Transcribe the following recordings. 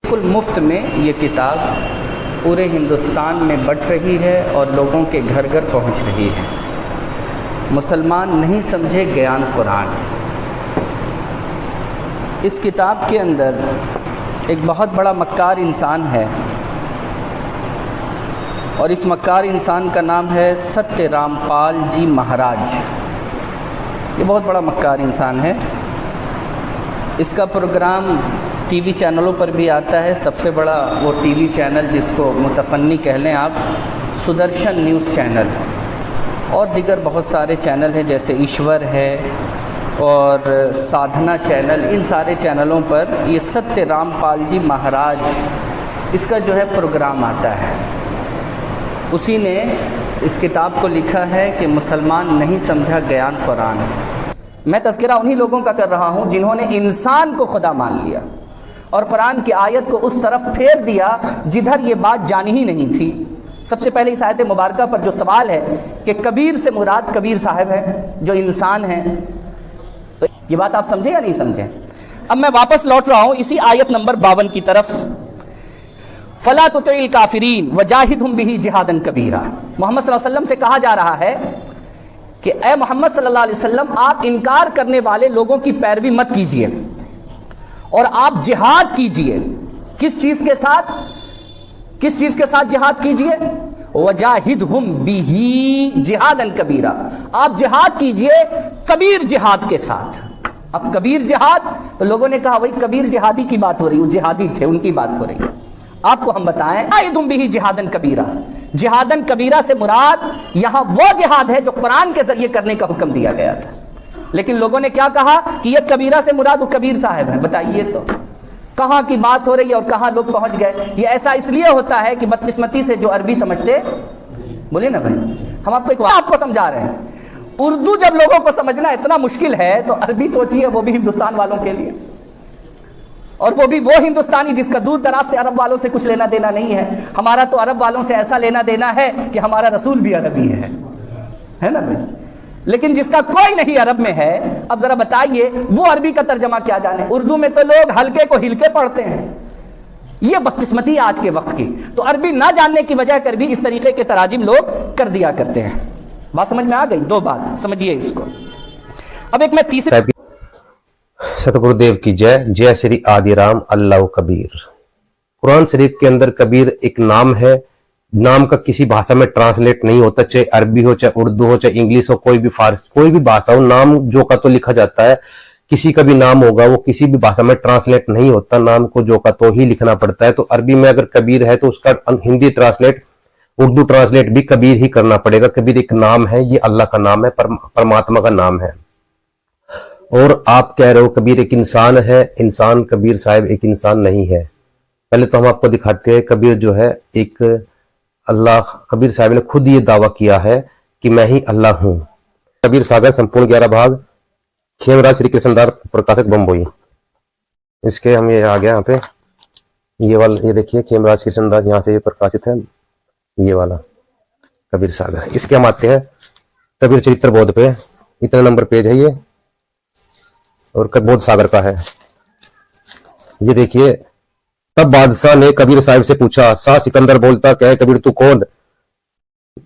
बिल्कुल मुफ्त में ये किताब पूरे हिंदुस्तान में बँट रही है और लोगों के घर घर पहुंच रही है। मुसलमान नहीं समझे ज्ञान कुरान। इस किताब के अंदर एक बहुत बड़ा मक्कार इंसान है और इस मक्कार इंसान का नाम है सत्य रामपाल जी महाराज। ये बहुत बड़ा मक्कार इंसान है। इसका प्रोग्राम टीवी चैनलों पर भी आता है। सबसे बड़ा वो टीवी चैनल जिसको मुतफन्नी कह लें आप, सुदर्शन न्यूज़ चैनल, और दीगर बहुत सारे चैनल हैं जैसे ईश्वर है और साधना चैनल। इन सारे चैनलों पर ये सत्य रामपाल जी महाराज इसका जो है प्रोग्राम आता है। उसी ने इस किताब को लिखा है कि मुसलमान नहीं समझा ज्ञान कुरान। मैं तज़किरा उन्हीं लोगों का कर रहा हूँ जिन्होंने इंसान को खुदा मान लिया और कुरान की आयत को उस तरफ फेर दिया जिधर ये बात जानी ही नहीं थी। सबसे पहले इस आयत मुबारका पर जो सवाल है कि कबीर से मुराद कबीर साहब है जो इंसान हैं, तो ये बात आप समझे या नहीं समझे? अब मैं वापस लौट रहा हूँ इसी आयत नंबर 52 की तरफ। फला तुतिल काफिरीन वजाहिदहुम बिही जिहादन कबीरा। मोहम्मद सल्लल्लाहु अलैहि वसल्लम से कहा जा रहा है कि ए मोहम्मद सल्लल्लाहु अलैहि वसल्लम, आप इनकार करने वाले लोगों की पैरवी मत कीजिए और आप जिहाद कीजिए। किस चीज के साथ? किस चीज के साथ जिहाद कीजिए? वजाहिदहुम बिही जिहादन कबीरा। आप जिहाद कीजिए कबीर जिहाद के साथ। अब कबीर जिहाद, तो लोगों ने कहा वही कबीर जिहादी की बात हो रही है, वो जिहादी थे, उनकी बात हो रही है। आपको हम बताएं, वजाहिदहुम बिही जिहादन कबीरा। जिहादन कबीरा से मुराद यहां वो जिहाद है जो कुरान के जरिए करने का हुक्म दिया गया था। लेकिन लोगों ने क्या कहा कि ये कबीरा से मुराद वो कबीर साहब है। बताइए तो कहां की बात हो रही है और कहां लोग पहुंच गए। ये ऐसा इसलिए होता है कि बदकिस्मती से जो अरबी समझते, बोले ना भाई, हम आपको एक आपको समझा रहे हैं। उर्दू जब लोगों को समझना इतना मुश्किल है तो अरबी सोचिए, वो भी हिंदुस्तान वालों के लिए, और वो भी वो हिंदुस्तानी जिसका दूर दराज से अरब वालों से कुछ लेना देना नहीं है। हमारा तो अरब वालों से ऐसा लेना देना है कि हमारा रसूल भी अरबी है ना भाई। लेकिन जिसका कोई नहीं अरब में है, अब जरा बताइए वो अरबी का तर्जमा क्या जाने। उर्दू में तो लोग हल्के को हिलके पढ़ते हैं। ये बदकिस्मती है आज के वक्त की। तो अरबी ना जानने की वजह कर भी इस तरीके के तराजिम लोग कर दिया करते हैं। बात समझ में आ गई? दो बात समझिए इसको। अब एक मैं तीसरे, सतगुरुदेव की जय। जय श्री आदिराम अल्लाह कबीर। कुरान शरीफ के अंदर कबीर एक नाम है। नाम का किसी भाषा में ट्रांसलेट नहीं होता, चाहे अरबी हो, चाहे उर्दू हो, चाहे इंग्लिश हो, कोई भी फारसी, कोई भी भाषा हो, नाम जो का तो लिखा जाता है। किसी का भी नाम होगा वो किसी भी भाषा में ट्रांसलेट नहीं होता, नाम को जो का तो ही लिखना पड़ता है। तो अरबी में अगर कबीर है तो उसका हिंदी ट्रांसलेट, उर्दू ट्रांसलेट भी कबीर ही करना पड़ेगा। कबीर एक नाम है, ये अल्लाह का नाम है, परमात्मा का नाम है। और आप कह रहे हो कबीर एक इंसान है। इंसान, कबीर साहब एक इंसान नहीं है। पहले तो हम आपको दिखाते हैं कबीर जो है एक अल्लाह, कबीर साहब ने खुद ये दावा किया है कि मैं ही अल्लाह हूं। कबीर सागर संपूर्ण 11 भाग, खेमराज श्री कृष्णदास प्रकाशक बम्बई। इसके हम ये आ गया यहाँ पे, ये वाला, ये देखिए खेमराज कृष्णदास, यहाँ से ये प्रकाशित है, ये वाला कबीर सागर। इसके हम आते हैं कबीर चरित्र बोध पे। इतना नंबर पेज है ये, और बोध सागर का है। ये देखिए, तब बादशाह ने कबीर साहब से पूछा, शाह सिकंदर बोलता, कहे कबीर तू कौन?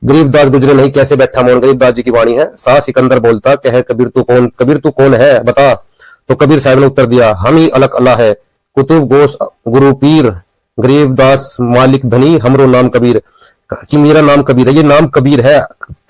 गरीबदास गुजरे नहीं कैसे बैठा मौन। गरीबदास जी की वाणी है। शाह सिकंदर बोलता, कहे कबीर तू कौन? कबीर तू कौन है बता। तो कबीर साहब ने उत्तर दिया, हम ही अलग अल्लाह है, कुतुब गोश गुरु पीर, गरीबदास मालिक धनी, हमरो नाम कबीर। कि मेरा नाम कबीर है। ये नाम कबीर है।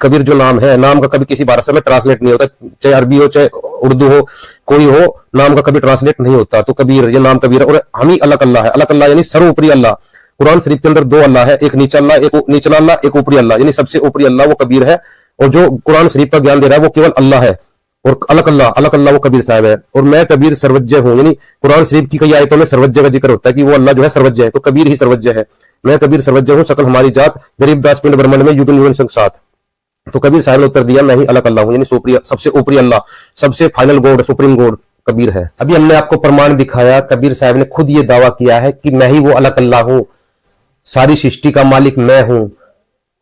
कबीर जो नाम है, नाम का कभी किसी भाषा में ट्रांसलेट नहीं होता, चाहे अरबी हो, चाहे उर्दू हो, कोई हो, नाम का कभी ट्रांसलेट नहीं होता। तो कबीर, ये नाम कबीर है। और हम ही अलग अल्लाह है। अलग अल्लाह यानी सर्वोपरि अल्लाह। कुरान शरीफ के अंदर 2 अल्लाह है, एक नीचा अल्लाह, एक निचला अल्लाह, एक ऊपरी अल्लाह, यानी सबसे ऊपरी अल्लाह वो कबीर है। और जो कुरान शरीफ का ज्ञान दे रहा है वो केवल अल्लाह है, और अलग अल्लाह वो कबीर साहब है। और मैं कबीर सर्वज्ञ हूं, यानी कुरान शरीफ की कई आयतों में सर्वज्ञ का जिक्र होता है कि वो अल्लाह जो है सर्वज्ञ है, तो कबीर ही सर्वज्ञ है। मैं कबीर सर्वज्ञ हूं, सकल हमारी जात, गरीबदास पिंड ब्रह्मंड में युगन युगन संग साथ। तो कबीर साहब ने उत्तर दिया, मैं ही अलग अल्लाह हूं, यानी सबसे ऊपरी अल्लाह, सबसे final God, supreme God Kabir है। अभी हमने आपको प्रमाण दिखाया, कबीर साहब ने खुद ये दावा किया है कि मैं ही वो अलग अल्लाह हूं, सारी सृष्टि का मालिक मैं हूं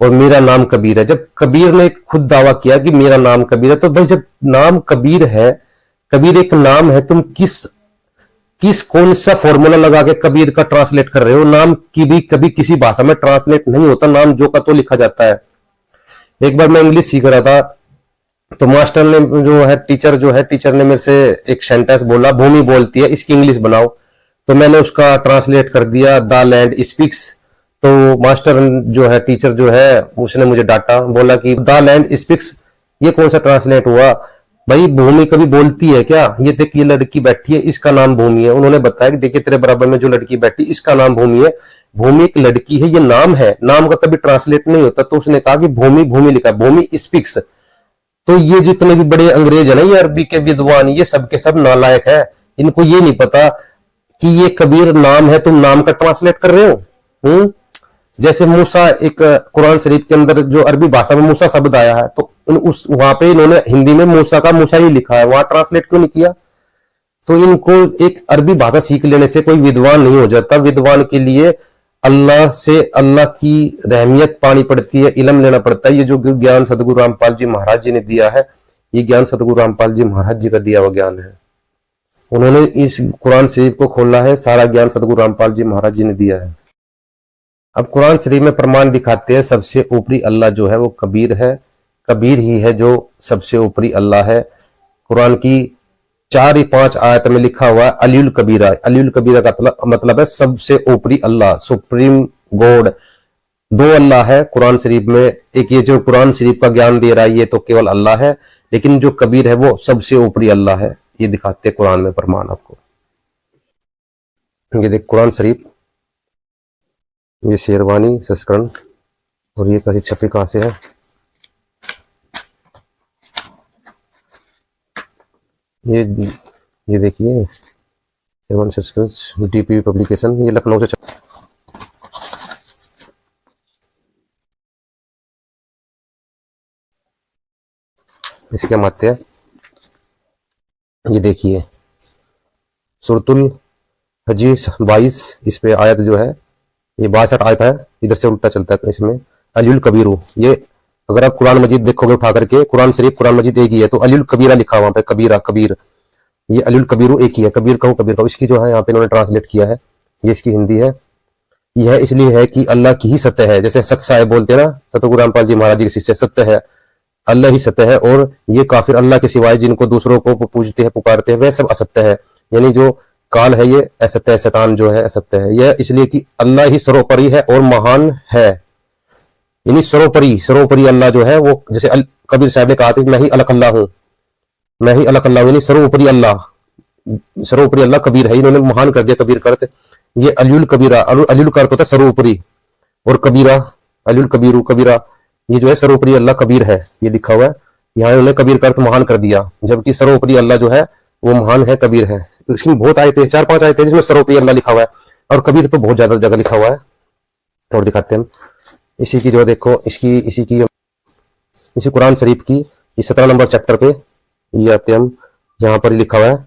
और मेरा नाम कबीर है। जब कबीर ने खुद दावा किया कि मेरा नाम कबीर है, तो भाई जब नाम कबीर है, कबीर एक नाम है, तुम किस किस कौन सा फॉर्मूला लगा के कबीर का ट्रांसलेट कर रहे हो? नाम की भी कभी किसी भाषा में ट्रांसलेट नहीं होता, नाम जो का तो लिखा जाता है। एक बार मैं इंग्लिश सीख रहा था, तो मास्टर ने टीचर ने मेरे से एक सेंटेंस बोला, भूमि बोलती है, इसकी इंग्लिश बनाओ। तो मैंने उसका ट्रांसलेट कर दिया, द लैंड स्पीक्स। तो मास्टर टीचर उसने मुझे डांटा, बोला कि द लैंड स्पीक्स ये कौन सा ट्रांसलेट हुआ भाई? भूमि कभी बोलती है क्या? ये देख, ये लड़की बैठी है, इसका नाम भूमि है। उन्होंने बताया कि देखिए तेरे बराबर में जो लड़की बैठी, इसका नाम भूमि है। भूमि एक लड़की है, ये नाम है, नाम का कभी ट्रांसलेट नहीं होता। तो उसने कहा कि भूमि लिखा, भूमि स्पीक्स। तो ये जितने भी बड़े अंग्रेज है ना, ये अरबी के विद्वान, ये सब के सब नालायक है। इनको ये नहीं पता कि ये कबीर नाम है, तुम नाम का ट्रांसलेट कर रहे हो। जैसे मूसा, एक कुरान शरीफ के अंदर जो अरबी भाषा में मूसा शब्द आया है, तो वहां पे इन्होंने हिंदी में मूसा का मूसा ही लिखा है, वहां ट्रांसलेट क्यों नहीं किया? तो इनको एक अरबी भाषा सीख लेने से कोई विद्वान नहीं हो जाता। विद्वान के लिए अल्लाह से, अल्लाह की रहमियत पानी पड़ती है, इल्म लेना पड़ता है। ये जो ज्ञान सदगुरु रामपाल जी महाराज जी ने दिया है, ये ज्ञान सदगुरु रामपाल जी महाराज जी का दिया हुआ ज्ञान है। उन्होंने इस कुरान शरीफ को खोला है, सारा ज्ञान सदगुरु रामपाल जी महाराज जी ने दिया है। अब कुरान शरीफ में प्रमाण दिखाते हैं, सबसे ऊपरी अल्लाह जो है वो कबीर है। कबीर ही है जो सबसे ऊपरी अल्लाह है। कुरान की 4 या 5 आयत में लिखा हुआ है अलीउल कबीरा। अलीउल कबीरा का मतलब है सबसे ऊपरी अल्लाह, सुप्रीम गॉड। 2 अल्लाह है कुरान शरीफ में। एक ये जो कुरान शरीफ का ज्ञान दे रहा है, ये तो केवल अल्लाह है, लेकिन जो कबीर है वो सबसे ऊपरी अल्लाह है। ये दिखाते कुरान में प्रमाण आपको। ये देख कुरान शरीफ, ये शेरवानी संस्करण, और ये कहीं छपी कहां से है? ये देखिए शेरवानी संस्करण, डीपीवी पब्लिकेशन, ये लखनऊ से इसके मात्य। ये देखिए सूरतुल हजी 22, इस पे आयत जो है ये 62 आयत है, इधर से उल्टा चलता है इसमें। अलीउल कबीरू, ये अगर आप कुरान मजीद देखोगे उठा करके, कुरान शरीफ कुरान मजीद एक ही है, तो अलीउल कबीरा लिखा वहां पे, कबीरा कबीर, ये अलीउल कबीरू एक ही है। कबीर कहो। इसकी जो है यहाँ पे इन्होंने ट्रांसलेट किया है, ये इसकी हिंदी है। यह इसलिए है कि अल्लाह की ही सत्य है। जैसे सत्य साहेब बोलते हैं ना, सतगुरु रामपाल जी महाराज जी के शिष्य, सत्य है, अल्लाह ही सत्य है। और ये काफिर अल्लाह के सिवाय जिनको दूसरों को पूजते हैं, पुकारते हैं, वह सब असत्य है। यानी जो काल है ये असत्य है, शैतान जो है असत्य है। यह इसलिए कि अल्लाह ही सर्वोपरि है और महान है। यानी सर्वोपरि अल्लाह जो है वो, जैसे कबीर साहब ने कहा था, मैं ही अलग अल्लाह हूं, मैं ही अलग अल्लाह हूं। यानी सर्वोपरि अल्लाह कबीर है। इन्होंने महान कर दिया कबीर करते। ये अलीउल कबीरा, अलीउल का अर्थ होता है सर्वोपरि, और कबीरा अलीउल कबीरू कबीरा, ये जो है सर्वोपरि अल्लाह कबीर है, ये लिखा हुआ है। यहाँ इन्होंने कबीर का अर्थ महान कर दिया, जबकि सर्वोपरि अल्लाह जो है वो महान है, कबीर है। इसमें बहुत आयतें, 4-5 आयतें जिसमें सर्वोपरि अल्लाह लिखा हुआ है, और कबीर तो बहुत ज्यादा जगह लिखा हुआ है। और दिखाते हैं हम इसी की, जो देखो इसी कुरान शरीफ की 17 नंबर चैप्टर पे ये आते हम, यहाँ पर लिखा हुआ है,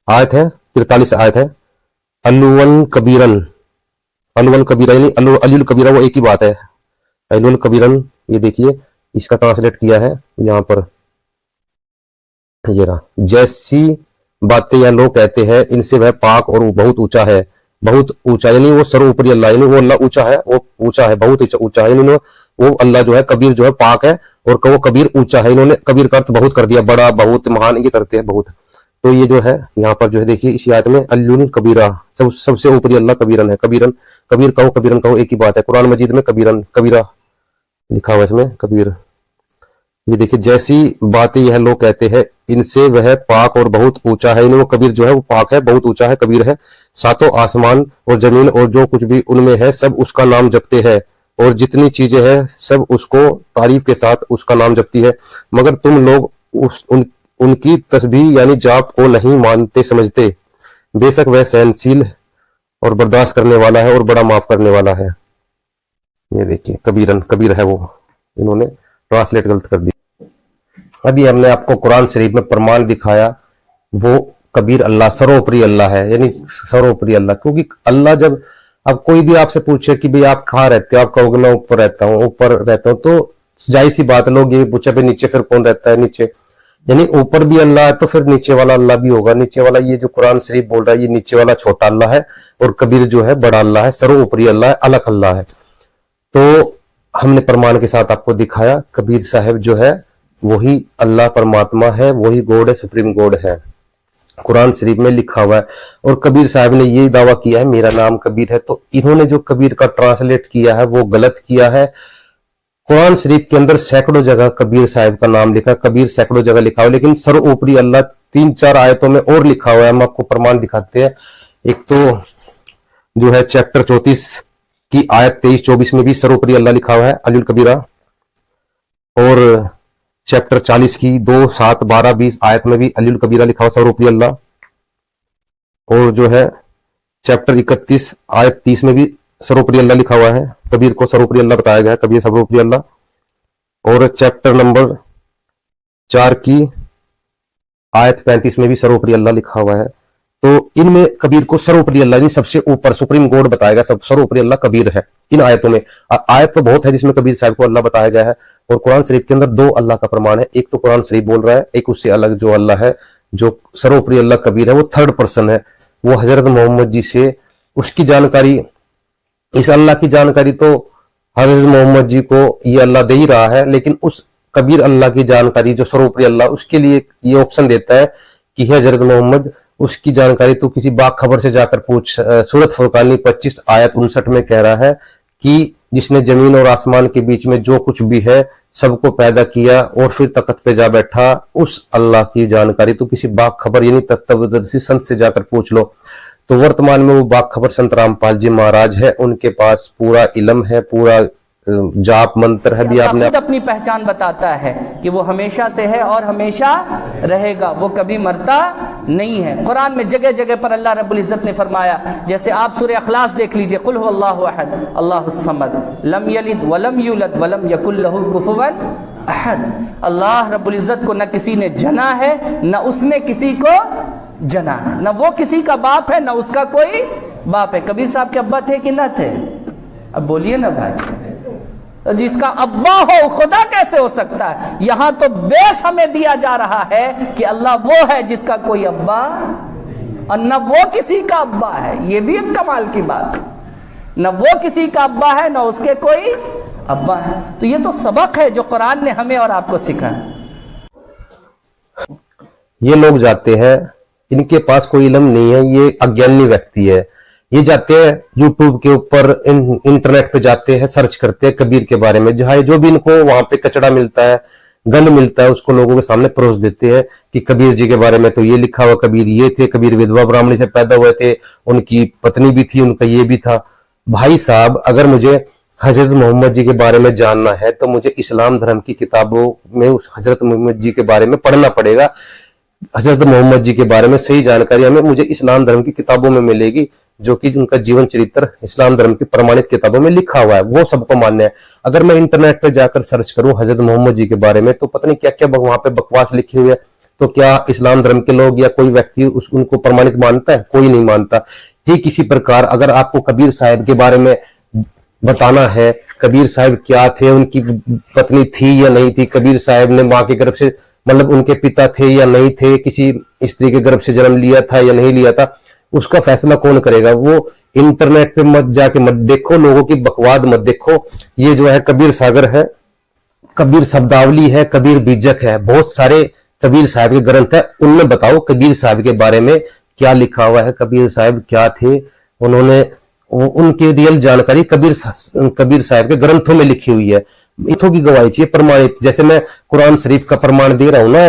आयत है 43 आयत है, अलुवन कबीरन, अलुवन कबीरा, यानी अलीउल कबीरा वो एक ही बात है, अलुवन कबीरन। ये देखिए इसका ट्रांसलेट किया है यहाँ पर, ये रहा। जैसी बातें यह लोग कहते हैं, इनसे वह पाक और बहुत ऊंचा है, बहुत ऊंचा, यानी वो सर्वोपरि अल्लाह, यानी वो अल्लाह ऊंचा है, वो ऊंचा है, बहुत ऊंचा है। यानी वो अल्लाह जो है कबीर जो है पाक है, और वो कबीर ऊंचा है। इन्होंने कबीर का अर्थ बहुत कर दिया, बड़ा, बहुत, महान, ये करते हैं बहुत। तो ये जो है यहाँ पर जो है देखिए इस आयत में अल्लुन कबीरा, सबसे ऊपरी अल्लाह कबीरन है। कबीरन कहो एक ही बात है। कुरान मजीद में कबीरा लिखा हुआ है, इसमें कबीर। ये देखिए जैसी बातें यह लोग कहते हैं, इनसे वह पाक और बहुत ऊंचा है। वो कबीर जो है वो पाक है, बहुत ऊंचा है, कबीर है। सातों आसमान और जमीन और जो कुछ भी उनमें है सब उसका नाम जपते हैं, और जितनी चीजें हैं सब उसको तारीफ के साथ उसका नाम जपती है। मगर तुम लोग उनकी तस्बीह यानी जाप को नहीं मानते समझते। बेशक वह सहनशील और बर्दाश्त करने वाला है और बड़ा माफ करने वाला है। ये देखिए कबीर है वो, इन्होंने ट्रांसलेट गलत कर दिया। अभी हमने आपको कुरान शरीफ में प्रमाण दिखाया, वो कबीर अल्लाह सर्वोपरि अल्लाह है, यानी सर्वोपरि अल्लाह। क्योंकि अल्लाह, जब अब कोई भी आपसे पूछे कि भाई आप कहाँ रहते हो, आप कहोगे मैं ऊपर रहता हूँ, तो जाहिर सी बात, लोग ये पूछे भाई नीचे फिर कौन रहता है नीचे। यानी ऊपर भी अल्लाह है तो फिर नीचे वाला अल्लाह भी होगा। नीचे वाला ये जो कुरान शरीफ बोल रहा है, ये नीचे वाला छोटा अल्लाह है और कबीर जो है बड़ा अल्लाह है, सर्वोपरि अल्लाह है, अलग अल्लाह है। तो हमने प्रमाण के साथ आपको दिखाया कबीर साहब जो है वही अल्लाह परमात्मा है, वही गॉड है, सुप्रीम गॉड है, कुरान शरीफ में लिखा हुआ है। और कबीर साहब ने ये दावा किया है मेरा नाम कबीर है, तो इन्होंने जो कबीर का ट्रांसलेट किया है वो गलत किया है। कुरान शरीफ के अंदर सैकड़ों जगह कबीर साहब का नाम लिखा, कबीर सैकड़ों जगह लिखा हुआ, लेकिन सर्वोपरि अल्लाह 3-4 आयतों में और लिखा हुआ है। हम आपको प्रमाण दिखाते हैं। एक तो जो है चैप्टर 34 की आयत 23-24 में भी सर्वोपरि अल्लाह लिखा हुआ है, अलियुल कबीरा। और चैप्टर 40 की 2, 7, 12, 20 आयत में भी अलियुल कबीरा लिखा हुआ, सर्वोपरि अल्लाह। और जो है चैप्टर 31 आयत 30 में भी सर्वोपरि अल्लाह लिखा हुआ है, कबीर को सर्वोपरि अल्लाह बताया गया है, कबीर सर्वोपरि अल्लाह। और चैप्टर नंबर 4 की आयत 35 में भी सर्वोपरि अल्लाह लिखा हुआ है। तो इनमें कबीर को सर्वोपरि अल्लाह यानी सबसे ऊपर सुप्रीम गॉड बताया गया, सब सर्वोपरि अल्लाह कबीर है इन आयतों में। आयत तो बहुत है जिसमें कबीर साहब को अल्लाह बताया गया है। और कुरान शरीफ के अंदर 2 अल्लाह का प्रमाण है, एक तो कुरान शरीफ बोल रहा है, एक उससे अलग जो अल्लाह है, जो सर्वोपरि अल्लाह कबीर है, वो थर्ड पर्सन है, वो हजरत मोहम्मद जी से उसकी जानकारी, इस अल्लाह की जानकारी तो हजरत मोहम्मद जी को ये अल्लाह दे ही रहा है, लेकिन उस कबीर अल्लाह की जानकारी जो सर्वोपरि अल्लाह उसके लिए ये ऑप्शन देता है कि हजरत मोहम्मद उसकी जानकारी तो किसी बाखबर से जाकर पूछ। सूरत फुरकानी 25 आयत 59 में कह रहा है कि जिसने जमीन और आसमान के बीच में जो कुछ भी है सबको पैदा किया और फिर तख्त पे जा बैठा, उस अल्लाह की जानकारी तो किसी बाखबर यानी तत्वदर्शी संत से जाकर पूछ लो। तो वर्तमान में वो बाखबर संत रामपाल जी महाराज है, उनके पास पूरा इल्म है, पूरा जाप मंत्र है भी। आपने खुद अपनी पहचान बताता है कि वो हमेशा से है और हमेशा रहेगा, वो कभी मरता नहीं है। कुरान में जगह जगह पर अल्लाह रब्बुल इज्जत ने फरमाया, जैसे आप सूरह अखलास देख लीजिए, कुल हुवल्लाहु अहद अल्लाहुस समद लम यलिद वलम यूलद वलम यकुल लहू कुफुवन अहद। अल्लाह रब्बुल इज्जत को न किसी ने जना है, न उसने किसी को जना, न वो किसी का बाप है, न उसका कोई बाप है। कबीर साहब के अब्बा थे कि न थे? अब बोलिए ना भाई, जिसका अब्बा हो खुदा कैसे हो सकता है? यहां तो बेस हमें दिया जा रहा है कि अल्लाह वो है जिसका कोई अब्बा और न वो किसी का अब्बा है। ये भी एक कमाल की बात है, न वो किसी का अब्बा है न उसके कोई अब्बा है। तो ये तो सबक है जो कुरान ने हमें और आपको सिखाया। ये लोग जाते हैं, इनके पास कोई इल्म नहीं है, ये अज्ञानी व्यक्ति है, ये जाते हैं यूट्यूब के ऊपर, इंटरनेट पे जाते हैं, सर्च करते हैं कबीर के बारे में, जो भी इनको वहां पे कचड़ा मिलता है, गंद मिलता है, उसको लोगों के सामने परोस देते हैं कि कबीर जी के बारे में तो ये लिखा हुआ, कबीर ये थे, कबीर विधवा ब्राह्मणी से पैदा हुए थे, उनकी पत्नी भी थी, उनका ये भी था। भाई साहब, अगर मुझे हजरत मोहम्मद जी के बारे में जानना है तो मुझे इस्लाम धर्म की किताबों में उस हजरत मोहम्मद जी के बारे में पढ़ना पड़ेगा। हजरत मोहम्मद जी के बारे में सही जानकारी हमें मुझे इस्लाम धर्म की किताबों में मिलेगी, जो कि उनका जीवन चरित्र इस्लाम धर्म की प्रमाणित किताबों में लिखा हुआ है, वो सबको मान्य है। अगर मैं इंटरनेट पर जाकर सर्च करूं हजरत मोहम्मद जी के बारे में तो पता नहीं क्या क्या वहां पे बकवास लिखी हुई है। तो क्या इस्लाम धर्म के लोग या कोई व्यक्ति उनको प्रमाणित मानता है? कोई नहीं मानता। ठीक इसी प्रकार अगर आपको कबीर साहब के बारे में बताना है, कबीर साहब क्या थे, उनकी पत्नी थी या नहीं थी, कबीर साहब ने माँ के गर्भ से, मतलब उनके पिता थे या नहीं थे, किसी स्त्री के गर्भ से जन्म लिया था या नहीं लिया था, उसका फैसला कौन करेगा? वो इंटरनेट पे मत जाके मत देखो, लोगों की बकवाद मत देखो। ये जो है कबीर सागर है, कबीर शब्दावली है, कबीर बीजक है, बहुत सारे कबीर साहब के ग्रंथ है, उनमें बताओ कबीर साहब के बारे में क्या लिखा हुआ है, कबीर साहब क्या थे, उन्होंने उनकी रियल जानकारी कबीर साहब के ग्रंथों में लिखी हुई है। इथों की गवाही चाहिए प्रमाणित, जैसे मैं कुरान शरीफ का प्रमाण दे रहा हूं ना,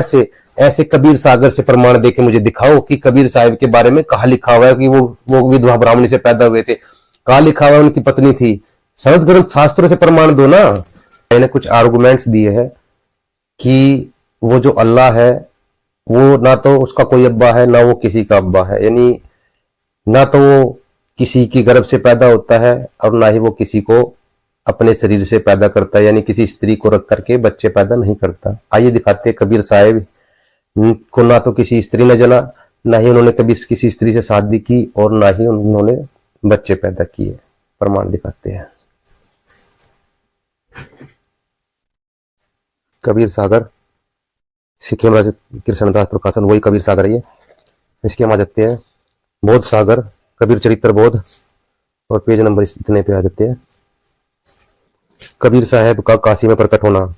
ऐसे कबीर सागर से प्रमाण दे के मुझे दिखाओ कि कबीर साहब के बारे में कहा लिखा हुआ है कि वो विधवा ब्राह्मणी से पैदा हुए थे, कहा लिखा हुआ है उनकी पत्नी थी। संत ग्रंथ शास्त्रों से प्रमाण दो ना। मैंने कुछ आर्गुमेंट्स दिए हैं कि वो जो अल्लाह है वो ना तो उसका कोई अब्बा है ना वो किसी का अब्बा है, यानी ना तो वो किसी की गर्भ से पैदा होता है और ना ही वो किसी को अपने शरीर से पैदा करता है, यानी किसी स्त्री को रख करके बच्चे पैदा नहीं करता। आइए दिखाते हैं कबीर साहब को ना तो किसी स्त्री ने जना, ना ही उन्होंने कभी किसी स्त्री से शादी की और ना ही उन्होंने बच्चे पैदा किए। प्रमाण दिखाते हैं। कबीर सागर सिक्किम राज्य कृष्णदास प्रकाशन, वही कबीर सागर है ये। इसके हम आ जाते हैं बोध सागर, कबीर चरित्र बोध, और पेज नंबर इतने पे आ जाते हैं। कबीर साहब का काशी में प्रकट होना।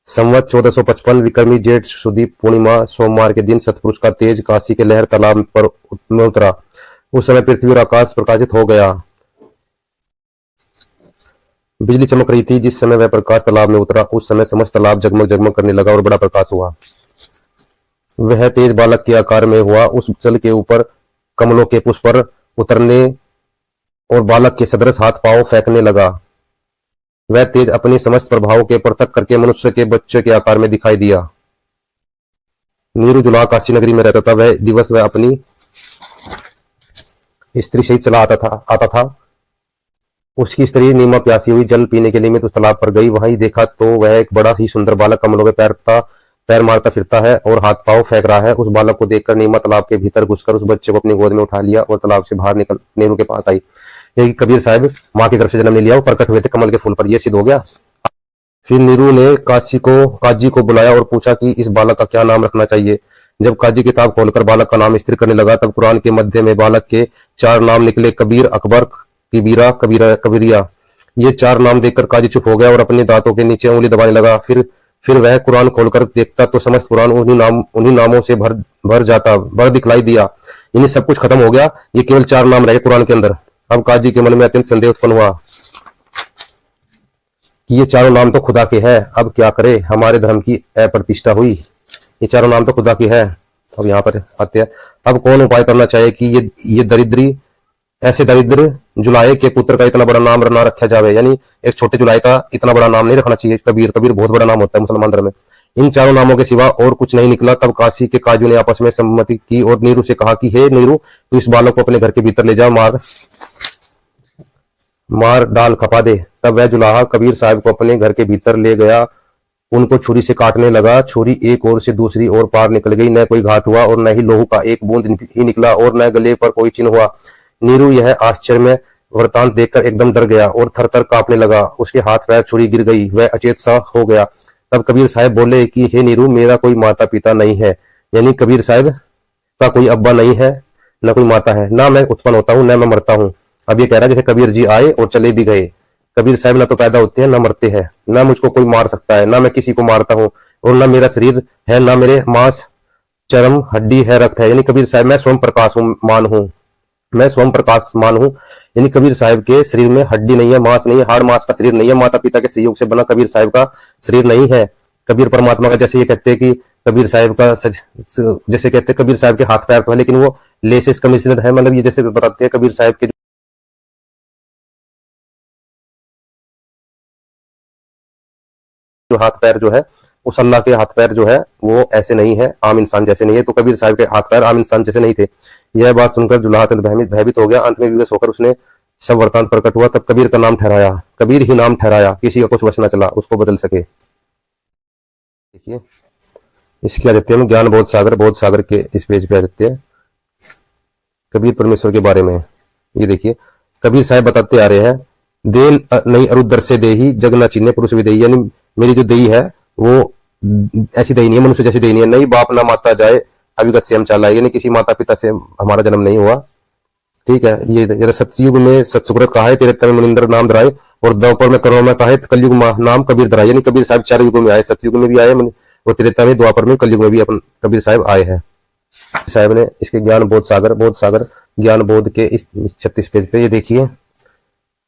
संवत 1455 विक्रमी जेठ सुदी पूर्णिमा सोमवार के दिन सतपुरुष का तेज काशी के लहर तालाब पर में उतरा। उस समय पृथ्वी और आकाश प्रकाशित हो गया। बिजली चमक रही थी। जिस समय वह प्रकाश तालाब में उतरा उस समय समस्त तालाब जगमग जगमग करने लगा और बड़ा प्रकाश हुआ। वह तेज बालक के आकार में हुआ। उस जल के ऊपर कमलों के पुष्प पर उतरने और बालक के सदृश हाथ पांव फेंकने लगा। वह तेज अपनी समस्त प्रभावों के पृथक करके मनुष्य के बच्चे के आकार में दिखाई दिया। नीरू जुलाहा काशी नगरी में रहता था। वह दिवस वह अपनी स्त्री सहित चला आता था। उसकी स्त्री नीमा प्यासी हुई जल पीने के लिए उस तालाब पर गई। वहीं देखा तो वह एक बड़ा ही सुंदर बालक कमलों के पैर मारता फिरता है और हाथ पांव फेंक रहा है। उस बालक को देखकर नीमा तालाब के भीतर घुसकर उस बच्चे को अपनी गोद में उठा लिया और तालाब से बाहर निकल नीरू के पास आई। यही कबीर साहब माँ के गर्भ से जन्म ले लिया और प्रकट हुए थे कमल के फूल पर, यह सिद्ध हो गया। फिर नीरू ने काजी को बुलाया और पूछा कि इस बालक का क्या नाम रखना चाहिए। जब काजी किताब खोलकर बालक का नाम स्थिर करने लगा तब कुरान के मध्य में बालक के 4 नाम निकले, कबीर, अकबर, किबीरा, कबीरिया। ये 4 नाम देखकर काजी चुप हो गया और अपने दांतों के नीचे उंगली दबाने लगा। फिर वह कुरान खोलकर देखता तो समस्त कुरान उन्हीं नामों से भर दिखलाई दिया। इन्हीं सब कुछ खत्म हो गया। ये केवल 4 नाम रहे कुरान के अंदर। अब काजी के मन में अत्यंत संदेह उत्पन्न हुआ कि ये 4 नाम तो खुदा के हैं। अब क्या करे, हमारे धर्म की अप्रतिष्ठा हुई। ये 4 नाम तो खुदा के हैं। अब यहाँ पर आते हैं, अब कौन उपाय करना चाहिए कि ये ऐसे दरिद्र जुलाहे के पुत्र का इतना बड़ा नाम ना रखा जावे। यानी एक छोटे जुलाहे का इतना बड़ा नाम नहीं रखना चाहिए। कबीर बहुत बड़ा नाम होता है मुसलमान धर्म में। इन 4 नामों के सिवा और कुछ नहीं निकला। तब काशी के काजू ने आपस में सम्मति की और नीरू से कहा कि हे नीरू, तू इस बालक को अपने घर के भीतर ले जा, मार डाल खपा दे। तब वह जुलाहा कबीर साहब को अपने घर के भीतर ले गया। उनको छुरी से काटने लगा। छुरी एक ओर से दूसरी ओर पार निकल गई। न कोई घात हुआ और न ही लोहू का एक बूंद ही निकला और न गले पर कोई चिन्ह हुआ। नीरू यह आश्चर्य में वृतांत देखकर एकदम डर गया और थर-थर कांपने लगा। उसके हाथ पैर छुरी गिर गई। वह अचेत सा हो गया। तब कबीर साहब बोले कि हे नीरू, मेरा कोई माता पिता नहीं है। यानी कबीर साहब का कोई अब्बा नहीं है, न कोई माता है। ना मैं उत्पन्न होता हूँ, न मैं मरता हूँ। अब ये कह रहा है जैसे कबीर जी आए और चले भी गए। कबीर साहब ना तो पैदा होते हैं, ना मरते हैं। ना मुझको कोई मार सकता है, ना मैं किसी को मारता हूँ, और ना मेरा शरीर है, ना मेरे मांस चरम हड्डी है, रक्त है। यानी कबीर साहब मैं स्वयं प्रकाशमान हूँ। मैं स्वयं प्रकाशमान हूँ। यानी कबीर साहब के शरीर में हड्डी नहीं है, मांस नहीं है, हाड़ मांस का शरीर नहीं है। माता पिता के सहयोग से बना कबीर साहब का शरीर नहीं है। कबीर परमात्मा का, जैसे ये कहते हैं कि कबीर साहब का, जैसे कहते हैं कबीर साहब के हाथ पैर तो है लेकिन वो लेसेस कमिश्नर है। मतलब ये जैसे बताते हैं कबीर साहब के जो हाथ पैर जो है, उस अल्लाह के हाथ पैर जो है वो ऐसे नहीं है, आम इंसान जैसे नहीं है। तो कबीर साहब के हाथ पैर आम इंसान जैसे नहीं थे। यह बात सुनकर जुलाहा अत्यंत भयभीत हो गया। अंत में विवश होकर उसने सब वृतांत प्रकट हुआ। तब कबीर का नाम ठहराया, कबीर ही नाम ठहराया। किसी का कुछ वश न चला उसको बदल सके। देखिए इसके आ जाते हैं ज्ञान बोध सागर के इस पेज पे आ जाते हैं कबीर परमेश्वर के बारे में। ये देखिए कबीर साहब बताते आ रहे हैं, देन नहीं अरुदर से देही जग न चिन्ह पुरुष विदेही। यानी मेरी जो देही है वो ऐसी देही नहीं है, मनुष्य जैसी देही नहीं है। नहीं बाप ना माता जाए अविगत से हम चाला। यानी किसी माता पिता से हमारा जन्म नहीं हुआ। ठीक है, ये सतयुग में सतसुकृत कहा है, तेरे मनिंदर नाम धराए, और द्वापर में करोड़ में कहा है, कलयुग नाम कबीर धराए। यानी कबीर साहब 4 युगों में आए, सतयुग में भी आए और त्रेता में, द्वापर में, कलयुग में भी अपन कबीर साहब आए हैं। साहब ने इसके ज्ञान बोध सागर ज्ञान बोध के इस 36 पेज पे ये देखिए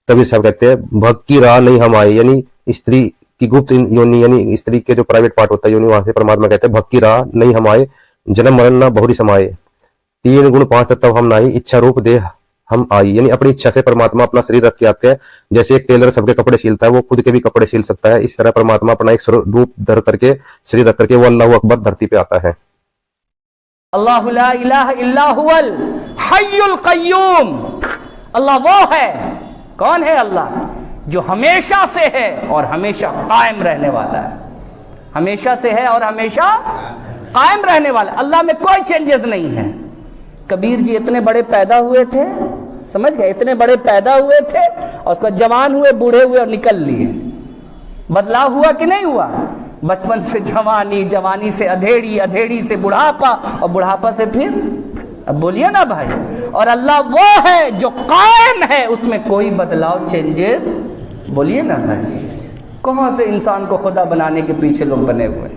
कबीर साहब कहते हैं, भक्त की राह नहीं हम आए। यानी स्त्री की गुप्त योनि, यानी स्त्री के जो प्राइवेट पार्ट होता है योनि, वहां से परमात्मा कहते हैं, भक्त की राह नहीं हम आए, जन्म मरण ना बहुरी समाये, 3 गुण 5 तत्व हम नाही, इच्छा रूप देह हम आई। यानी अपनी इच्छा से परमात्मा अपना शरीर रख के आते हैं। जैसे एक टेलर सबके कपड़े सिलता है, वो खुद के भी कपड़े सिल सकता है। इस तरह परमात्मा अपना एक रूप धर करके, शरीर रख करके वो अल्लाहु अकबर धरती पे आता है। अल्लाहु ला इलाहा इल्ला हुवल हय्युल क़य्यूम। अल्लाह वो है, कौन है अल्लाह? जो हमेशा से है और हमेशा कायम रहने वाला है। हमेशा से है और हमेशा कायम रहने वाला। अल्लाह में कोई चेंजेस नहीं है। कबीर जी इतने बड़े पैदा हुए थे, समझ गए, इतने बड़े पैदा हुए थे और उसको जवान हुए, बूढ़े हुए और निकल लिए। बदलाव हुआ कि नहीं हुआ? बचपन से जवानी, जवानी से अधेड़ी, अधेड़ी से बुढ़ापा, और बुढ़ापा से फिर, अब बोलिए ना भाई। और अल्लाह वो है जो कायम है, उसमें कोई बदलाव, चेंजेस, बोलिए ना भाई। कहाँ से इंसान को खुदा बनाने के पीछे लोग बने हुए,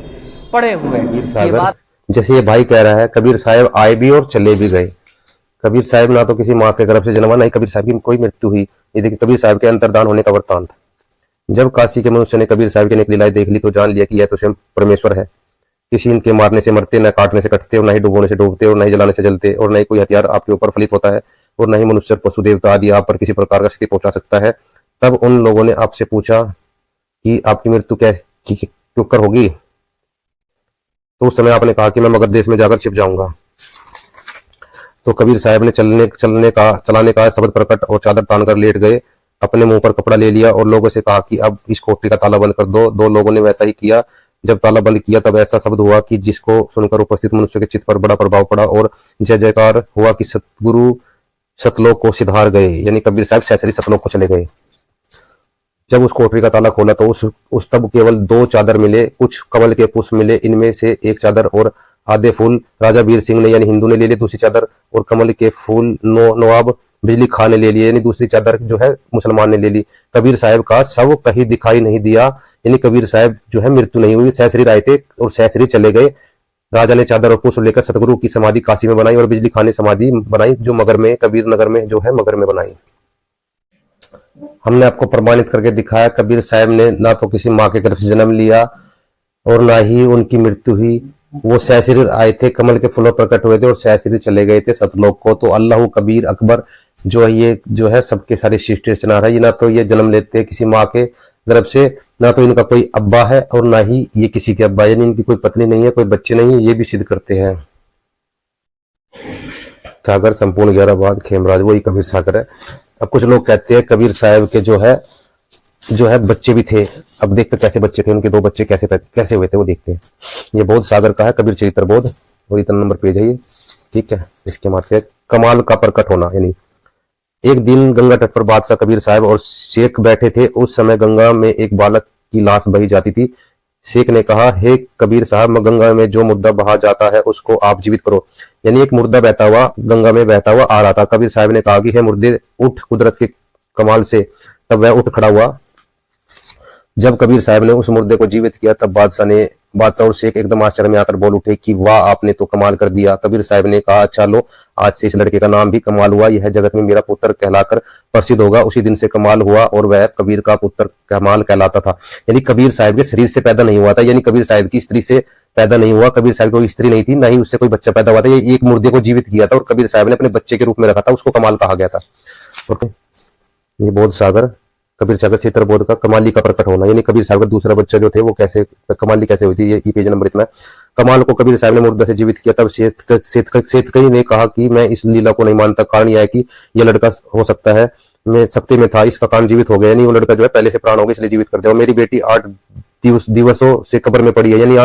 पड़े हुए। ये बात जैसे ये भाई कह रहा है, कबीर साहब आए भी और चले भी गए। कबीर साहब ना तो किसी माँ के गर्भ से जन्मा, ना ही कबीर साहब की कोई मृत्यु हुई। ये देखिए कबीर साहब के अंतर्धान होने का वृत्तांत। जब काशी के मनुष्य ने कबीर साहब की नेक लीलाएं देख ली तो जान लिया कि यह तो स्वयं परमेश्वर है। किसी इनके मारने से मरते, न काटने से कटते, और न ही डुबोने से डूबते, और न ही जलाने से जलते, और न ही कोई हथियार आपके ऊपर फलित होता है, और न ही मनुष्य, पशु, देवता आदि आप पर किसी प्रकार का क्षति पहुंचा सकता है। तब उन लोगों ने आपसे पूछा कि आपकी मृत्यु क्यों कर होगी? तो उस समय आपने कहा कि मैं मगध देश में जाकर छिप जाऊंगा। तो कबीर साहब ने चलाने का शब्द प्रकट और चादर तान कर लेट गए, अपने मुंह पर कपड़ा ले लिया और लोगों से कहा कि अब इस कोठरी का ताला बंद कर दो। दो लोगों ने वैसा ही किया। जब ताला बंद किया तब ऐसा शब्द हुआ कि जिसको सुनकर उपस्थित मनुष्य के चित्त पर बड़ा प्रभाव पड़ा और जय जयकार हुआ कि सतगुरु सतलोक को सिधार गए, यानी कबीर साहब सैसरी सतलोक को चले गए। जब उस कोठरी का ताला खोला तो उस तब केवल 2 चादर मिले, कुछ कमल के पुष्प मिले। इनमें से एक चादर और आधे फूल राजा वीर सिंह ने यानी हिंदू ने ले लिए, दूसरी चादर और कमल के फूल नवाब बिजली खान ने ले लिए, यानी दूसरी चादर जो है मुसलमान ने ले ली। कबीर साहब का शव कहीं दिखाई नहीं दिया, यानी कबीर साहब जो है मृत्यु नहीं हुई, सैसरी आए थे और सैसरी चले गए। राजा ने चादर और पुष्प लेकर सतगुरु की समाधि काशी में बनाई और बिजली खान ने समाधि बनाई जो मगर में, कबीर नगर में जो है मगर में बनाई। हमने आपको प्रमाणित करके दिखाया कबीर साहब ने ना तो किसी माँ के गर्भ से जन्म लिया और ना ही उनकी मृत्यु हुई। वो सैसरी आए थे, कमल के फूलों प्रकट हुए थे और सैसरी चले गए थे सतलोक को। तो अल्लाह कबीर अकबर जो है ये जो है सबके सारे सृष्टि चला रहा है। ये ना तो ये जन्म लेते हैं किसी माँ के गर्भ से, ना तो इनका कोई अब्बा है और ना ही ये किसी के अब्बा, यानी इनकी कोई पत्नी नहीं है, कोई बच्चे नहीं है, ये भी सिद्ध करते हैं। सागर संपूर्ण 11 बाद खेमराज वही कबीर सागर है। अब कुछ लोग कहते हैं कबीर साहब के जो है बच्चे भी थे। अब देखते कैसे बच्चे थे, उनके 2 बच्चे कैसे हुए थे वो देखते हैं। ये बोध सागर का है, कबीर चरित्र बोध, और इतना नंबर पेज है ये, ठीक है। इसके माते कमाल का प्रकट होना, यानी एक दिन गंगा तट पर बादशाह कबीर साहब और शेख बैठे थे। उस समय गंगा में एक बालक की लाश बही जाती थी। शेख ने कहा, हे कबीर साहब, गंगा में जो मुर्दा बहा जाता है उसको आप जीवित करो। यानी एक मुर्दा बहता हुआ गंगा में बहता हुआ आ रहा था। कबीर साहब ने कहा कि हे मुर्दे उठ कुदरत के कमाल से। तब वह उठ खड़ा हुआ। जब कबीर साहब ने उस मुर्दे को जीवित किया तब बादशाह और शेख एकदम आश्चर्य में आकर बोल उठे कि वाह, आपने तो कमाल कर दिया। कबीर साहब ने कहा, अच्छा लो, आज से इस लड़के का नाम भी कमाल हुआ। यह जगत में मेरा पुत्र कहलाकर प्रसिद्ध होगा। उसी दिन से कमाल हुआ और वह कबीर का पुत्र कमाल कहलाता था। यानी कबीर साहब के शरीर से पैदा नहीं हुआ था, यानी कबीर साहब की स्त्री से पैदा नहीं हुआ। कबीर साहब कोई स्त्री नहीं थी, ना ही उससे कोई बच्चा पैदा हुआ था। ये एक मुर्दे को जीवित किया था और कबीर साहब ने अपने बच्चे के रूप में रखा था, उसको कमाल कहा गया था। ओके, ये बोध सागर कबीर सागर चित्र बोध का कमाली का प्रकट होना, यानी कबीर साहब का दूसरा बच्चा जो थे वो कैसे कमाली कैसे हुई थी, ये पेज नंबर इतना। कमाल को कबीर साहब ने मुर्दा से जीवित किया। तब सेठकई ने कहा कि मैं इस लीला को नहीं मानता। कारण यह है कि यह लड़का हो सकता है मैं सख्ती में था, इसका कान जीवित हो गया, यानी वो लड़का जो है पहले से प्राण हो गया इसलिए जीवित कर दिया। मेरी बेटी 8 दिवसों से कब्र में पड़ी है, यानी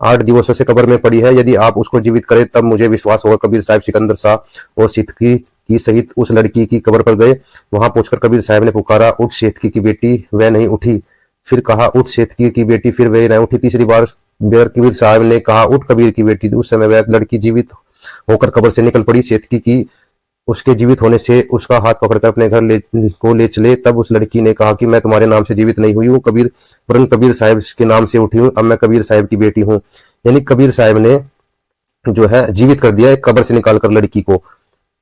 8 दिवसों से कब्र में पड़ी है। यदि आप उसको जीवित करें तब मुझे विश्वास होगा। कबीर साहब सिकंदर शाह और सेठकी की सहित उस लड़की की कब्र पर गए। वहां पहुंचकर कबीर साहब ने पुकारा, उठ सेठकी की बेटी, वह नहीं उठी। फिर कहा, उठ सेठकी की बेटी, फिर वह नहीं उठी। तीसरी बार कबीर साहब ने कहा, उठ कबीर की बेटी। उस समय वह लड़की जीवित होकर कब्र से निकल पड़ी। सेठकी की उसके जीवित होने से उसका हाथ पकड़कर अपने घर ले चले। तब उस लड़की ने कहा कि मैं तुम्हारे नाम से जीवित नहीं हुई हूँ, कबीर साहब के नाम से उठी हूँ। अब मैं कबीर साहब की बेटी हूँ। यानी कबीर साहब ने जो है जीवित कर दिया एक कब्र से निकालकर लड़की को।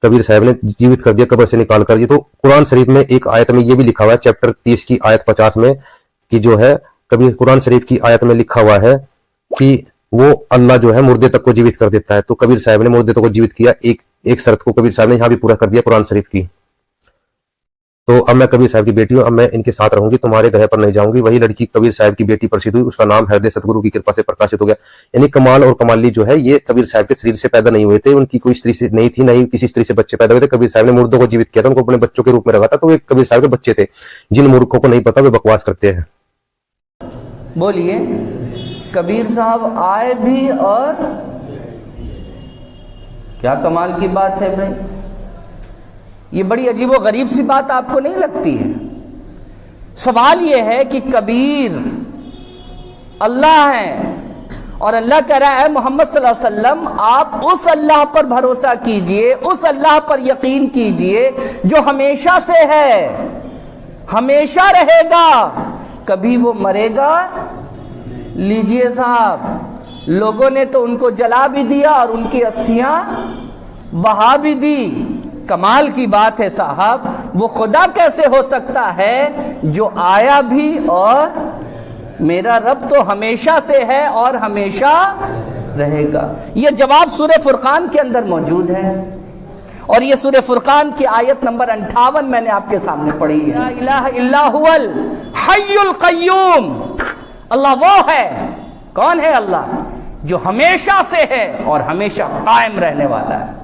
कबीर साहब ने जीवित कर दिया कब्र से निकालकर। ये तो कुरान शरीफ में एक आयत में ये भी लिखा हुआ है, चैप्टर 30 की आयत 50 में, कि जो है कबीर कुरान शरीफ की आयत में लिखा हुआ है कि वो अल्लाह जो है मुर्दे तक को जीवित कर देता है। तो कबीर साहब ने मुर्दे तक को जीवित किया। एक शर्त को कबीर साहब ने यहाँ भी पूरा कर दिया कुरान शरीफ की। तो अब मैं कबीर साहब की बेटी हूँ, अब मैं इनके साथ रहूंगी, तुम्हारे घर पर नहीं जाऊंगी। वही लड़की कबीर साहब की बेटी प्रसिद्ध हुई, उसका नाम हृदय सतगुरु की कृपा से प्रकाशित हो गया। यानी कमाल और कमाली जो है ये कबीर साहब के शरीर से पैदा नहीं हुए थे, उनकी कोई स्त्री से नहीं थी, नहीं किसी स्त्री से बच्चे पैदा हुए थे। कबीर साहब ने मुर्दों को जीवित किया था, उनको अपने बच्चों के रूप में रखा था। तो ये कबीर साहब के बच्चे थे। जिन मूर्खों को नहीं पता वे बकवास करते हैं। बोलिए, कबीर साहब आए भी और क्या कमाल की बात है भाई। ये बड़ी अजीबो गरीब सी बात आपको नहीं लगती है? सवाल ये है कि कबीर अल्लाह हैं। और अल्लाह कह रहा है मोहम्मद सल्लल्लाहु अलैहि वसल्लम आप उस अल्लाह पर भरोसा कीजिए, उस अल्लाह पर यकीन कीजिए जो हमेशा से है, हमेशा रहेगा, कभी वो मरेगा। लीजिए साहब, लोगों ने तो उनको जला भी दिया और उनकी अस्थियां बहा भी दी। कमाल की बात है साहब, वो खुदा कैसे हो सकता है जो आया भी और मेरा रब तो हमेशा से है और हमेशा रहेगा। यह जवाब सूरह फुरकान के अंदर मौजूद है और यह सूरह फुरकान की आयत नंबर 58 मैंने आपके सामने पढ़ी है। ला इलाहा इल्ला हुवल हय्युल क़य्यूम। अल्लाह वो है, कौन है अल्लाह? जो हमेशा से है और हमेशा कायम रहने वाला है।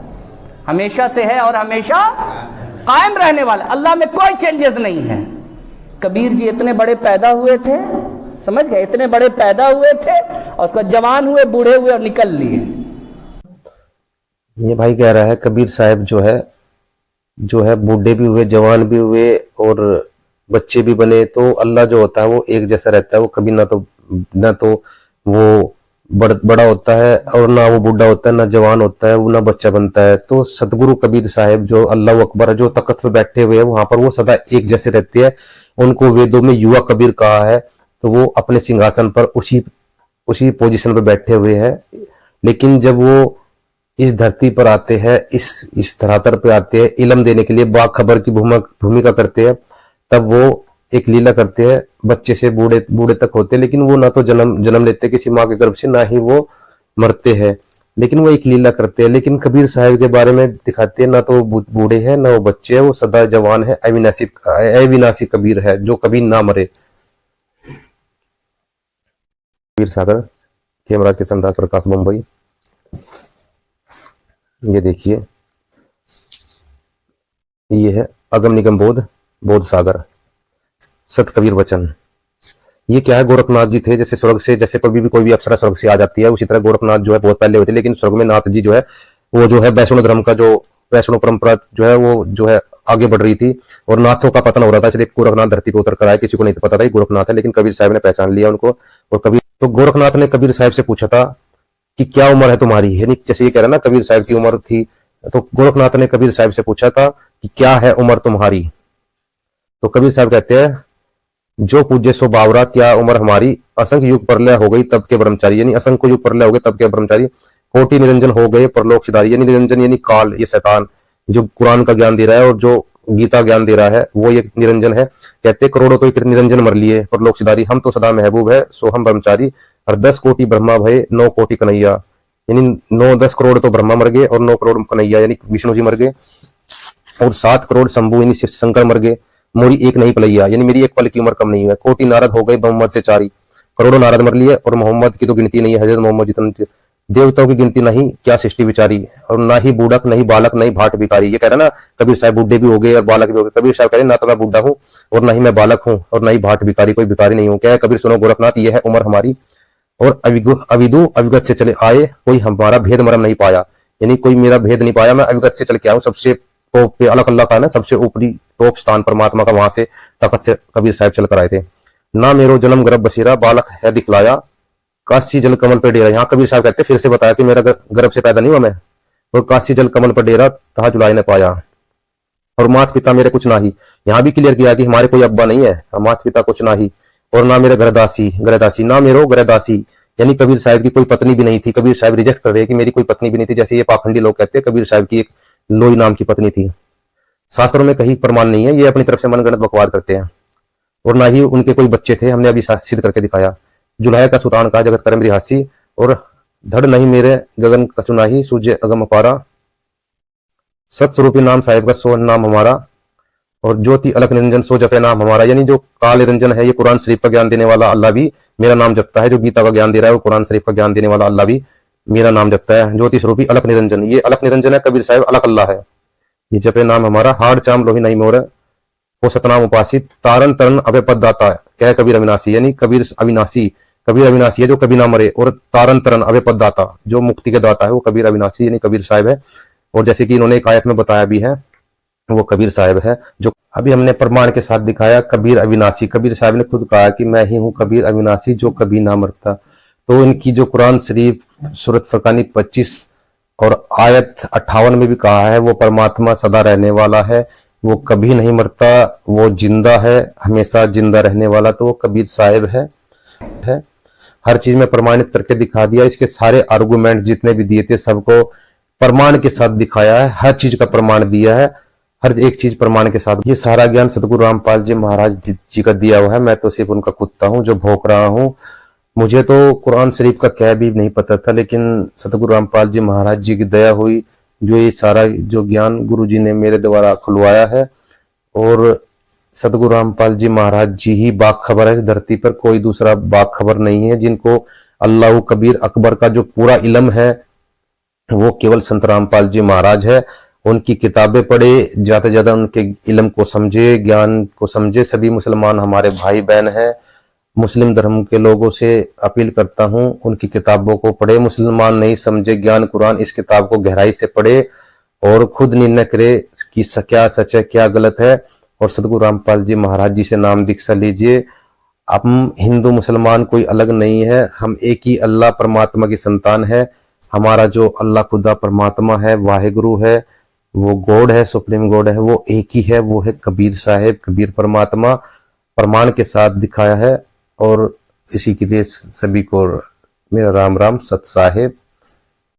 हमेशा से है और हमेशा कायम रहने वाला। अल्लाह में कोई चेंजेस नहीं है। कबीर जी इतने बड़े पैदा हुए थे, समझ गए, इतने बड़े पैदा हुए थे और उसको जवान हुए, बूढ़े हुए और निकल लिए। ये भाई कह रहा है कबीर साहब जो है बूढ़े भी हुए, जवान भी हुए और बच्चे भी बने, तो अल्लाह जो होता है वो एक जैसा रहता है। वो कभी ना तो वो बड़ा होता है और ना वो बूढ़ा होता है, ना जवान होता है, वो ना बच्चा बनता है। तो सतगुरु कबीर साहब जो अल्लाह अकबर जो तख्त पे बैठे हुए हैं वहां पर वो सदा एक जैसे रहते हैं। उनको वेदों में युवा कबीर कहा है। तो वो अपने सिंहासन पर उसी पोजीशन पर बैठे हुए हैं। लेकिन जब वो इस धरती पर आते हैं, इस धरातल पे आते हैं, इल्म देने के लिए बाखबर की भूमिका करते हैं, तब वो एक लीला करते हैं। बच्चे से बूढ़े तक होते हैं, लेकिन वो ना तो जन्म लेते किसी माँ के गर्भ से, ना ही वो मरते हैं, लेकिन वो एक लीला करते हैं। लेकिन कबीर साहब के बारे में दिखाते हैं ना तो वो बूढ़े हैं ना वो बच्चे हैं, वो सदा जवान है, अविनाशी कबीर है जो कभी ना मरे। कबीर सागर खेमराज के संदास प्रकाश मुंबई। ये देखिए, ये है अगम निगम बोध सागर, सत कबीर वचन। ये क्या है, गोरखनाथ जी थे। जैसे स्वर्ग से, जैसे कभी भी कोई भी अप्सरा स्वर्ग से आ जाती है, उसी तरह गोरखनाथ जो है बहुत पहले हुए थे। लेकिन स्वर्ग में नाथ जी जो है वो जो है वैष्णव धर्म का जो वैष्णव परंपरा जो है वो जो है आगे बढ़ रही थी और नाथों का पतन हो रहा था, इसलिए गोरखनाथ धरती पे उतर कर आए। किसी को नहीं पता था गोरखनाथ है, लेकिन कबीर साहब ने पहचान लिया उनको। और कबीर तो गोरखनाथ ने कबीर साहब से पूछा था कि क्या उम्र है तुम्हारी, यानी जैसे ये कह रहा ना कबीर साहब की उम्र थी, तो गोरखनाथ ने कबीर साहब से पूछा था कि क्या है उम्र तुम्हारी। तो कबीर साहब कहते हैं, जो पूज्य सो बावरा, क्या उम्र हमारी, असंख्य युग प्रलय हो गई तब के ब्रह्मचारी, यानी असंख्य युग प्रलय हो गए तब के ब्रह्मचारी, कोटि निरंजन हो गए परलोक सिधारी, यानी निरंजन यानी काल, ये शैतान जो कुरान का ज्ञान दे रहा है और जो गीता ज्ञान दे रहा है वो ये निरंजन है। कहते करोड़ों तो निरंजन मर लिए परलोक सिधारी, हम तो सदा महबूब है सो हम ब्रह्मचारी, और 10 कोटि ब्रह्मा भय 9 कोटि कन्हैया, यानी 9-10 करोड़ तो ब्रह्मा मर गए और 9 करोड़ कन्हैया यानी विष्णु जी मर गए, और 7 करोड़ शंभु यानी शिव शंकर मर गए, मोरी एक नहीं पलैया, यानी मेरी एक पल की उम्र कम नहीं है, कोटि नारद हो गए मोहम्मद से चारी, करोड़ों नारद मर लिए और मोहम्मद की तो गिनती नहीं है, हजरत मोहम्मद जितने देवताओं की गिनती नहीं, क्या सृष्टि विचारी, और ना ही बूढ़क नहीं बालक नहीं भाट भिखारी। ये कह रहा ना कबीर साहब बूढ़े भी हो गए और बालक भी हो गए। कबीर साहब कह रहे ना तो मैं बूढ़ा हूँ और ना ही मैं बालक हूँ और ना ही भाट भिखारी, कोई भिखारी नहीं हूँ। क्या है कबीर सुनो गोरखनाथ, ये है उम्र हमारी, और अविदु अविगत से चले आए, कोई हमारा भेद मरम नहीं पाया, यानी कोई मेरा भेद नहीं पाया, मैं अविगत से चल के आऊँ, सबसे टॉप पे अलग अल्लाह का ना सबसे ऊपरी टॉप स्थान परमात्मा का, वहां से तखत से कबीर साहब चल कर आए थे। ना मेरो जन्म गर्भ बसेरा, बालक है दिखलाया, काशी जल कमल पर डेरा। यहाँ कबीर साहब कहते फिर से बताया कि मेरा गर्भ से पैदा नहीं हुआ मैं, और काशी जल कमल पर डेरा तहा जुलाई न पाया, और माता पिता मेरे कुछ ना ही। यहाँ भी क्लियर किया कि हमारे कोई अब्बा नहीं है, माता पिता कुछ ना ही, और ना मेरे गृहदासी ना मेरो गृहदासी, यानी कबीर साहब की कोई पत्नी भी नहीं थी। कबीर साहब रिजेक्ट कर रहे हैं कि मेरी कोई पत्नी भी नहीं थी, जैसे ये पाखंडी लोग कहते हैं कबीर साहब की एक लोई नाम की पत्नी थी। शास्त्रों में कहीं प्रमाण नहीं है, ये अपनी तरफ से मनगढ़ंत बकवाद करते हैं। और ना ही उनके कोई बच्चे थे, हमने अभी सिद्ध करके दिखाया। जुल्हा का सुल्तान कहा जगत करम रिहासी, और धड़ नहीं मेरे गगन कचुनाही, सूर्य अगम अपारा, सतस्वरूपी नाम साहिब का सो नाम हमारा, और ज्योति अलख निरंजन सो जपे नाम हमारा। यानी जो काल निरंजन है ये कुरान शरीफ का ज्ञान देने वाला अल्लाह भी मेरा नाम जपता है, जो गीता का ज्ञान दे रहा है वो कुरान शरीफ का ज्ञान देने वाला अल्लाह भी मेरा नाम जपता है। ज्योति स्वरूपी अलख निरंजन, ये अलख निरंजन है, कबीर साहब अलख अल्लाह है। ये जपे नाम हमारा, हाड़ चाम लोही नहीं मोर, वो सतनाम उपासित, तारन तरन अभय पद दाता, क्या है कबीर अविनाशी, यानी कबीर अविनाशी है जो कभी ना मरे, और तारन तरन अभय पद दाता जो मुक्ति के दाता है वो कबीर अविनाशी यानी कबीर साहब है। और जैसे कि इन्होंने एक आयत में बताया भी है वो कबीर साहब है। जो अभी हमने प्रमाण के साथ दिखाया, कबीर अविनाशी। कबीर साहब ने खुद कहा कि मैं ही हूँ कबीर अविनाशी जो कभी ना मरता। तो इनकी जो कुरान शरीफ सूरत फरकानी 25 और आयत 58 में भी कहा है, वो परमात्मा सदा रहने वाला है, वो कभी नहीं मरता, वो जिंदा है, हमेशा जिंदा रहने वाला, तो वो कबीर साहब है। हर चीज में प्रमाणित करके दिखा दिया। इसके सारे आर्गुमेंट जितने भी दिए थे सबको प्रमाण के साथ दिखाया है, हर चीज का प्रमाण दिया है, हर एक चीज प्रमाण के साथ। ये सारा ज्ञान सतगुरु रामपाल जी महाराज जी का दिया हुआ है। मैं तो सिर्फ उनका कुत्ता हूँ जो भौंक रहा हूँ। मुझे तो कुरान शरीफ का क्या भी नहीं पता था, लेकिन सतगुरु रामपाल जी महाराज जी की दया हुई, जो ये सारा जो ज्ञान गुरु जी ने मेरे द्वारा खुलवाया है। और सतगुरु रामपाल जी महाराज जी ही बाखबर है इस धरती पर, कोई दूसरा बाखबर नहीं है। जिनको अल्लाह कबीर अकबर का जो पूरा इल्म है वो केवल संत रामपाल जी महाराज है। उनकी किताबें पढ़े, ज्यादा से ज्यादा उनके इल्म को समझे, ज्ञान को समझे। सभी मुसलमान हमारे भाई बहन हैं। मुस्लिम धर्म के लोगों से अपील करता हूं, उनकी किताबों को पढ़े। मुसलमान नहीं समझे ज्ञान कुरान, इस किताब को गहराई से पढ़े और खुद निर्णय करे कि क्या सच है क्या गलत है। और सतगुरु रामपाल जी महाराज जी से नाम दीक्षा लीजिए। हम हिंदू मुसलमान कोई अलग नहीं है, हम एक ही अल्लाह परमात्मा की संतान है। हमारा जो अल्लाह खुदा परमात्मा है, वाहिगुरु है, वो गॉड है, सुप्रीम गॉड है, वो एक ही है, वो है कबीर साहेब, कबीर परमात्मा। प्रमाण के साथ दिखाया है। और इसी के लिए सभी को मेरा राम राम, सत साहेब।